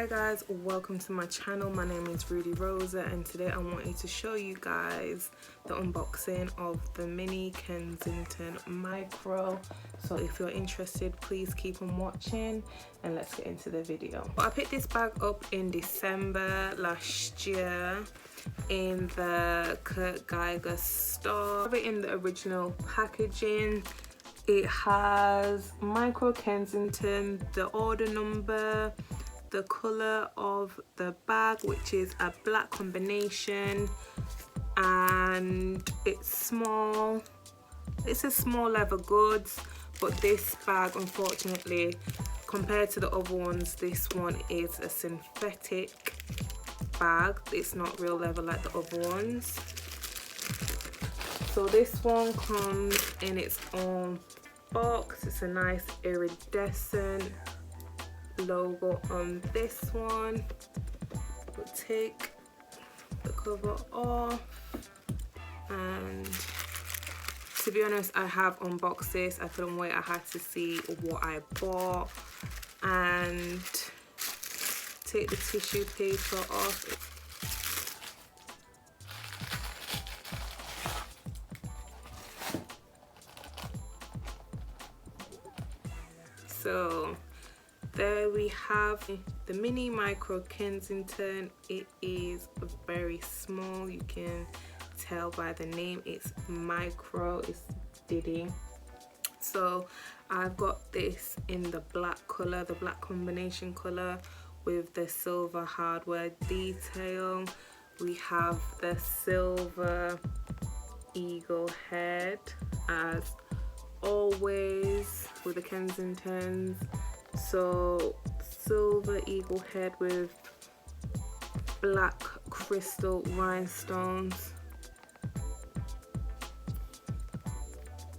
Hi guys, welcome to my channel. My name is Rudie Rosa and today I wanted to show you guys the unboxing of the Mini Kensington Micro. So if you're interested, please keep on watching and let's get into the video. I picked this bag up in December last year in the Kurt Geiger store. In the original packaging, it has Micro Kensington, the order number, the color of the bag, which is a black combination, and it's small. It's a small leather goods, but this bag, unfortunately, compared to the other ones, this one is a synthetic bag. It's not real leather like the other ones. So this one comes in its own box. It's a nice iridescent logo on this one. We'll take the cover off, and to be honest, I have unboxed this. I couldn't wait. I had to see what I bought and take the tissue paper off. So there we have the Mini Micro Kensington. It is very small. You can tell by the name, it's micro, it's Diddy. So I've got this in the black color, the black combination color with the silver hardware detail. We have the silver eagle head as always with the Kensingtons. So silver eagle head with black crystal rhinestones.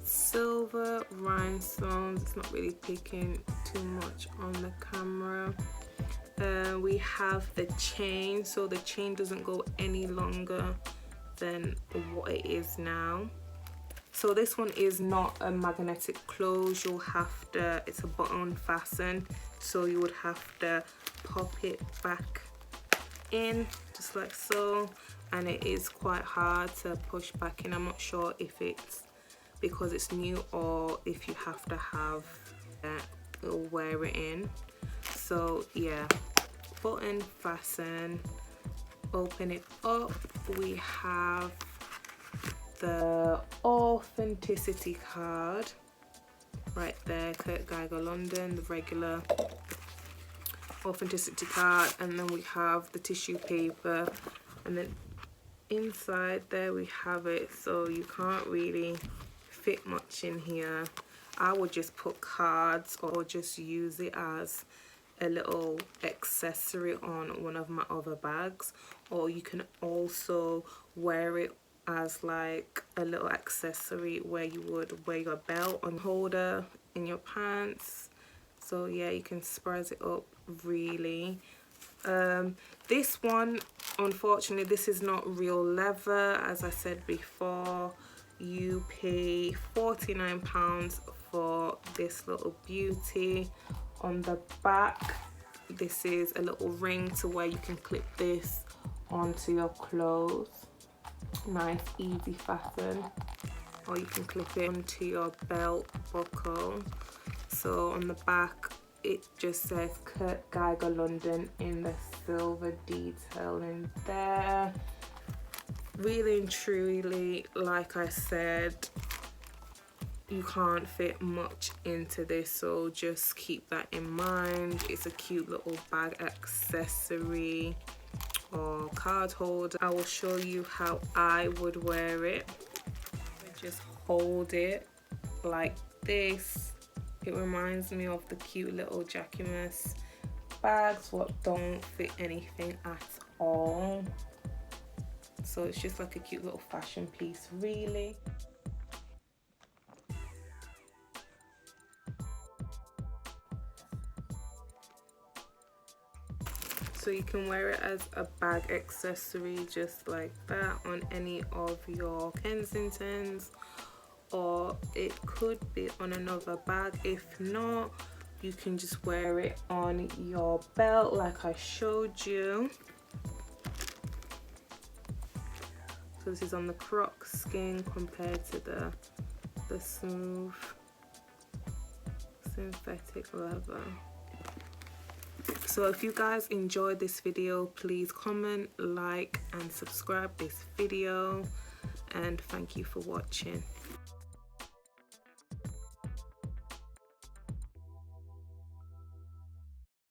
Silver rhinestones. It's not really picking too much on the camera. We have the chain, so the chain doesn't go any longer than what it is now. So this one is not a magnetic close. You'll have to, it's a button fasten, so you would have to pop it back in just like so, and it is quite hard to push back in. I'm not sure if it's because it's new or if you have to have wear it in. So yeah, button fasten, open it up. We have the authenticity card right there, Kurt Geiger London, the regular authenticity card, and then we have the tissue paper, and then inside there we have it. So you can't really fit much in here. I would just put cards or just use it as a little accessory on one of my other bags, or you can also wear it as like a little accessory where you would wear your belt and holder in your pants. So yeah, you can spruce it up really. This one, unfortunately, this is not real leather. As I said before, you pay £49 for this little beauty. On the back, this is a little ring to where you can clip this onto your clothes. Nice easy fasten, or you can clip it onto your belt buckle. So on the back it just says Kurt Geiger London in the silver detailing there. Really and truly, like I said, you can't fit much into this, so just keep that in mind. It's a cute little bag accessory or card holder. I will show you how I would wear it. I just hold it like this. It reminds me of the cute little Jacquemus bags what don't fit anything at all. So it's just like a cute little fashion piece really. So you can wear it as a bag accessory just like that on any of your Kensingtons, or it could be on another bag. If not, you can just wear it on your belt like I showed you. So this is on the croc skin compared to the smooth synthetic leather. So if you guys enjoyed this video, please comment, like and subscribe this video, and thank you for watching.